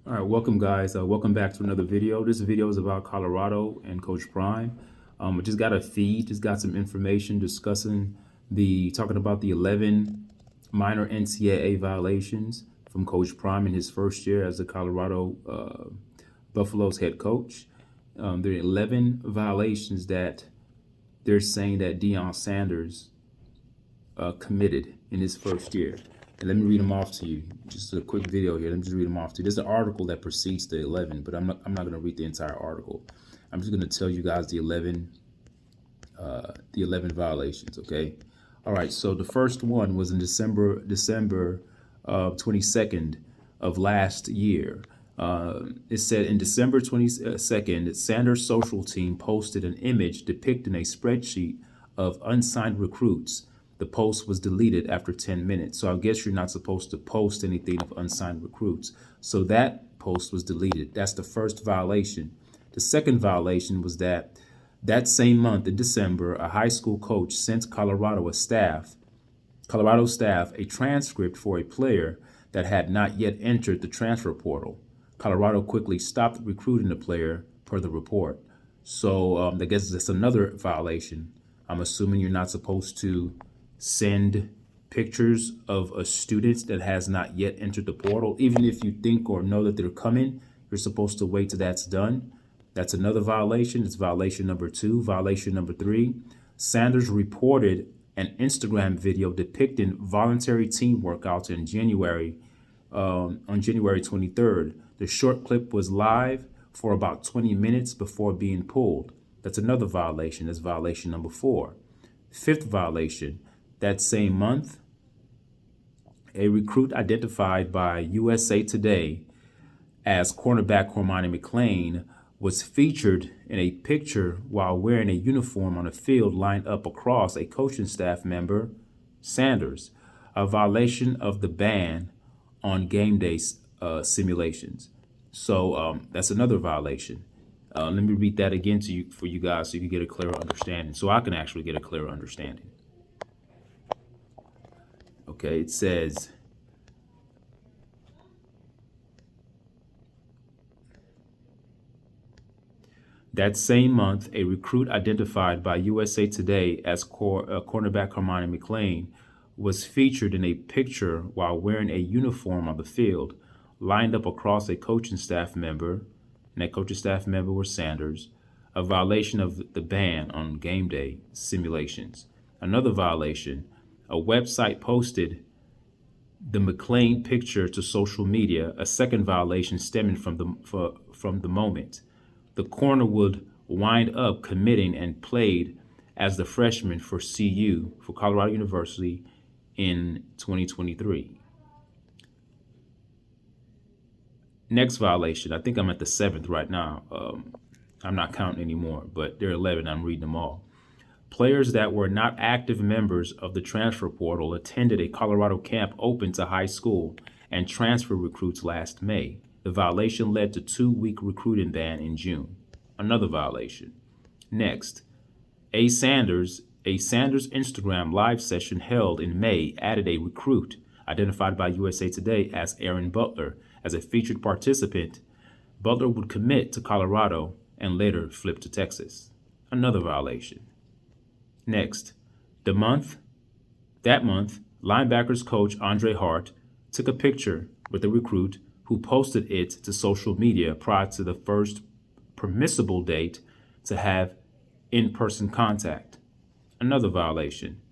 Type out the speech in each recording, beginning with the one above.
All right, welcome guys. Welcome back to another video. This video is about Colorado and Coach Prime. I just got a feed, just got some information discussing talking about the 11 minor NCAA violations from Coach Prime in his first year as the Colorado Buffaloes head coach. There are 11 violations that they're saying that Deion Sanders committed in his first year. And let me read them off to you. Just a quick video here. Let me just read them off to you. There's an article that precedes the 11, but I'm not going to read the entire article. I'm just going to tell you guys the 11 violations. Okay. All right. So the first one was in December 22nd of last year. It said in December 22nd, Sanders' social team posted an image depicting a spreadsheet of unsigned recruits. The post was deleted after 10 minutes. So I guess you're not supposed to post anything of unsigned recruits. So that post was deleted. That's the first violation. The second violation was that same month in December, a high school coach sent Colorado staff a transcript for a player that had not yet entered the transfer portal. Colorado quickly stopped recruiting the player per the report. So I guess that's another violation. I'm assuming you're not supposed to send pictures of a student that has not yet entered the portal. Even if you think or know that they're coming, you're supposed to wait till that's done. That's another violation. It's violation number 2. Violation number 3, Sanders reported an Instagram video depicting voluntary team workouts in January, on January 23rd. The short clip was live for about 20 minutes before being pulled. That's another violation. That's violation number 4. Fifth violation, that same month, a recruit identified by USA Today as cornerback Cormani McClain was featured in a picture while wearing a uniform on a field lined up across a coaching staff member, Sanders, a violation of the ban on game day simulations. So that's another violation. Let me read that again to you for you guys so you can get a clearer understanding, so I can actually get a clearer understanding. Okay, it says, that same month, a recruit identified by USA Today as cornerback Cormani McClain was featured in a picture while wearing a uniform on the field, lined up across a coaching staff member, and that coaching staff member was Sanders, a violation of the ban on game day simulations. Another violation, a website posted the McClain picture to social media, a second violation stemming from the moment. The corner would wind up committing and played as the freshman for CU, for Colorado University, in 2023. Next violation, I think I'm at the 7th right now. I'm not counting anymore, but there are 11. I'm reading them all. Players that were not active members of the transfer portal attended a Colorado camp open to high school and transfer recruits last May. The violation led to 2-week recruiting ban in June. Another violation. Next, a Sanders Instagram live session held in May added a recruit identified by USA Today as Aaron Butler as a featured participant. Butler would commit to Colorado and later flip to Texas. Another violation. Next, that month, linebackers coach Andre Hart took a picture with a recruit who posted it to social media prior to the first permissible date to have in-person contact. Another violation.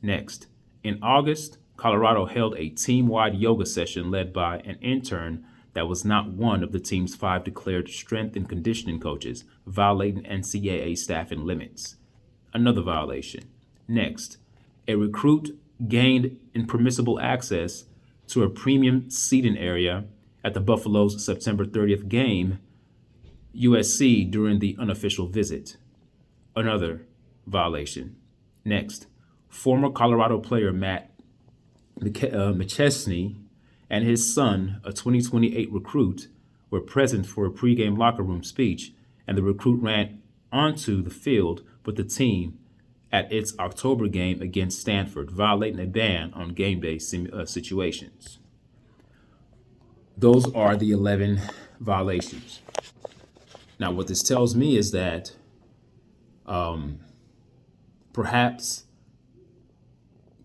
Next, in August, Colorado held a team-wide yoga session led by an intern that was not one of the team's 5 declared strength and conditioning coaches, violating NCAA staffing limits. Another violation. Next, a recruit gained impermissible access to a premium seating area at the Buffaloes' September 30th game, USC, during the unofficial visit. Another violation. Next, former Colorado player Matt McChesney and his son, a 2028 recruit, were present for a pregame locker room speech, and the recruit ran onto the field with the team at its October game against Stanford, violating a ban on game day situations. Those are the 11 violations. Now, what this tells me is that perhaps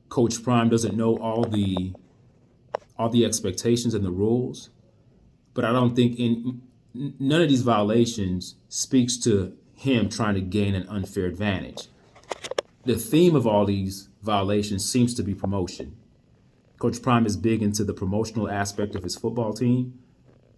Coach Prime doesn't know all the expectations and the rules, but I don't think none of these violations speaks to him trying to gain an unfair advantage. The theme of all these violations seems to be promotion. Coach Prime is big into the promotional aspect of his football team.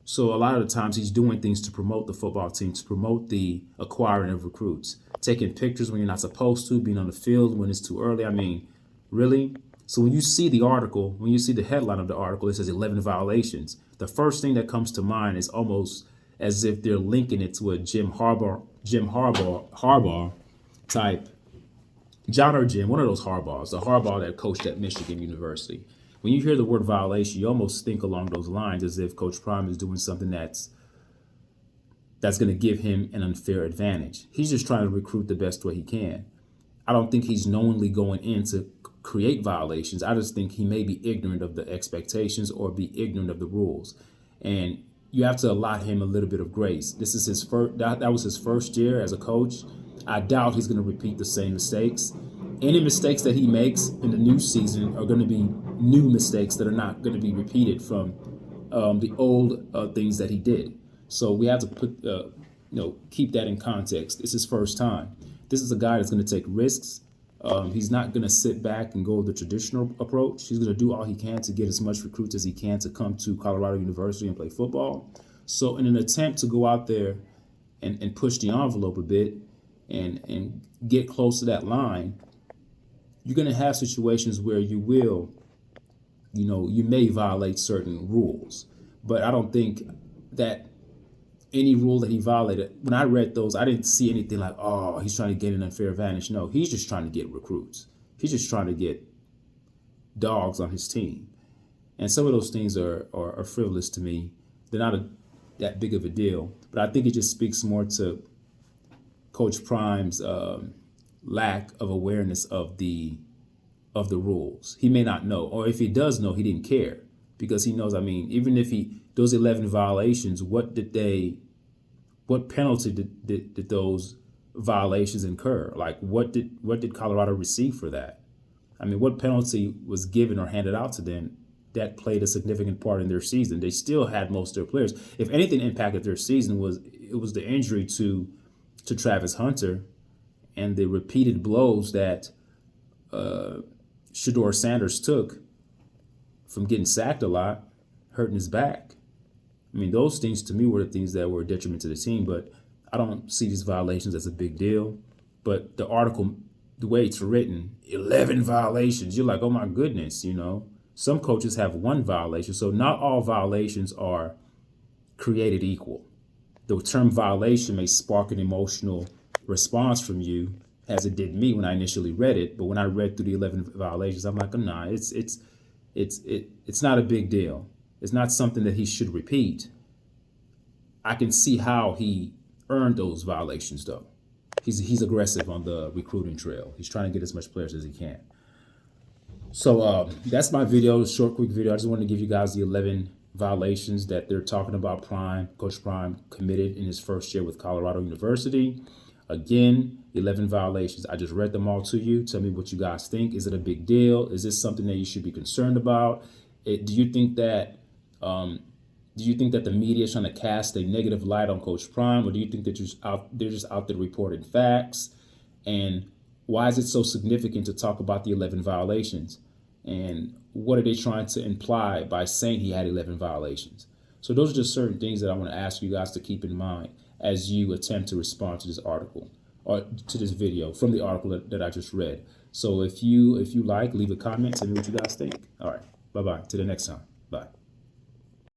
So a lot of the times he's doing things to promote the football team, to promote the acquiring of recruits, taking pictures when you're not supposed to, being on the field when it's too early. I mean, really? So when you see the article, when you see the headline of the article, it says 11 violations. The first thing that comes to mind is almost as if they're linking it to a Jim Harbaugh type, John or Jim, one of those Harbaughs, the Harbaugh that coached at Michigan University. When you hear the word violation, you almost think along those lines as if Coach Prime is doing something that's going to give him an unfair advantage. He's just trying to recruit the best way he can. I don't think he's knowingly going in to create violations. I just think he may be ignorant of the expectations or be ignorant of the rules. And you have to allot him a little bit of grace. This is his first, that was his first year as a coach. I doubt he's going to repeat the same mistakes. Any mistakes that he makes in the new season are going to be new mistakes that are not going to be repeated from the old things that he did. So we have to put, keep that in context. It's his first time. This is a guy that's going to take risks. He's not going to sit back and go the traditional approach. He's going to do all he can to get as much recruits as he can to come to Colorado University and play football. So in an attempt to go out there and push the envelope a bit and get close to that line, you're going to have situations where you may violate certain rules. But I don't think that any rule that he violated, when I read those, I didn't see anything like, oh, he's trying to get an unfair advantage. No, he's just trying to get recruits. He's just trying to get dogs on his team. And some of those things are frivolous to me. They're not that big of a deal. But I think it just speaks more to Coach Prime's lack of awareness of the rules. He may not know, or if he does know, he didn't care, because he knows. I mean, even if those 11 violations, what penalty did those violations incur? Like, what did Colorado receive for that? I mean, what penalty was given or handed out to them that played a significant part in their season? They still had most of their players. If anything impacted their season, it was the injury to Travis Hunter and the repeated blows that Shedeur Sanders took from getting sacked a lot, hurting his back. I mean, those things to me were the things that were a detriment to the team, but I don't see these violations as a big deal. But the article, the way it's written, 11 violations, you're like, oh my goodness, Some coaches have one violation, so not all violations are created equal. The term violation may spark an emotional response from you, as it did me when I initially read it. But when I read through the 11 violations, I'm like, oh, nah, it's not a big deal. It's not something that he should repeat. I can see how he earned those violations, though. He's aggressive on the recruiting trail. He's trying to get as much players as he can. So that's my video, short, quick video. I just wanted to give you guys the 11 violations that they're talking about Coach Prime committed in his first year with Colorado University. Again, 11 violations. I just read them all to you. Tell me what you guys think. Is it a big deal? Is this something that you should be concerned about? Do you think that the media is trying to cast a negative light on Coach Prime, or do you think that they're just out there reporting facts? And why is it so significant to talk about the 11 violations? And what are they trying to imply by saying he had 11 violations? So those are just certain things that I want to ask you guys to keep in mind as you attempt to respond to this article or to this video from the article that I just read. So if you like, leave a comment, tell me what you guys think. All right, bye-bye. Till the next time. Bye.